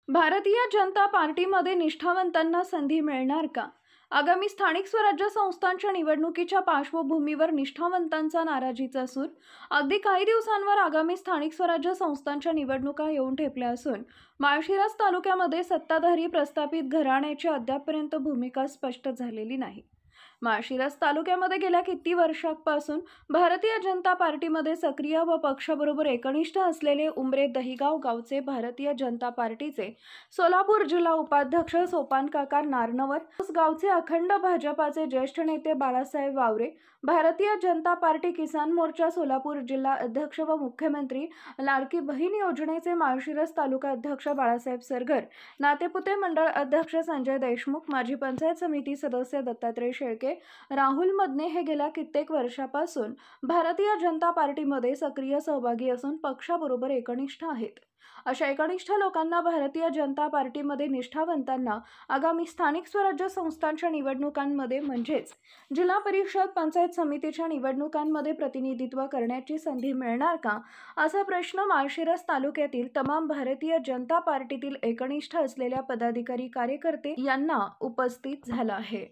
भारतीय जनता पार्टीमध्ये निष्ठावंतांना संधी मिळणार का? आगामी स्थानिक स्वराज्य संस्थांच्या निवडणुकीच्या पार्श्वभूमीवर निष्ठावंतांचा नाराजीचा सूर. अगदी काही दिवसांवर आगामी स्थानिक स्वराज्य संस्थांच्या निवडणुका येऊन ठेपल्या असून माळशिरस तालुक्यामध्ये सत्ताधारी प्रस्थापित घराण्याची अद्यापपर्यंत भूमिका स्पष्ट झालेली नाही. माळशिरस तालुक्यामध्ये गेल्या किती वर्षांपासून भारतीय जनता पार्टीमध्ये सक्रिय व पक्षाबरोबर एकनिष्ठ असलेले उमरे दहिगाव गावचे भारतीय जनता पार्टीचे सोलापूर जिल्हा उपाध्यक्ष सोपानकाका नारनवर, गावचे अखंड भाजपाचे ज्येष्ठ नेते बाळासाहेब वावरे, भारतीय जनता पार्टी किसान मोर्चा सोलापूर जिल्हा अध्यक्ष व मुख्यमंत्री लाडकी बहीण योजनेचे माळशिरस तालुका अध्यक्ष बाळासाहेब सरगर, नातेपुते मंडळ अध्यक्ष संजय देशमुख, माजी पंचायत समिती सदस्य दत्तात्रय शेळके, राहुल मदने हे गेल्या कित्येक वर्षापासून भारतीय जनता पार्टीमध्ये सक्रिय सहभागी असून पक्षाबरोबर एकनिष्ठ आहेत. अशा एकनिष्ठ लोकांना भारतीय जनता पार्टीमध्ये निष्ठावंतांना आगामी स्थानिक स्वराज्य संस्थांच्या निवडणुकांमध्ये म्हणजेच जिल्हा परिषद पंचायत समितीच्या निवडणुकांमध्ये प्रतिनिधित्व करण्याची संधी मिळणार का, असा प्रश्न माळशिरस तालुक्यातील तमाम भारतीय जनता पार्टीतील एकनिष्ठ असलेल्या पदाधिकारी कार्यकर्ते यांना उपस्थित झाला आहे.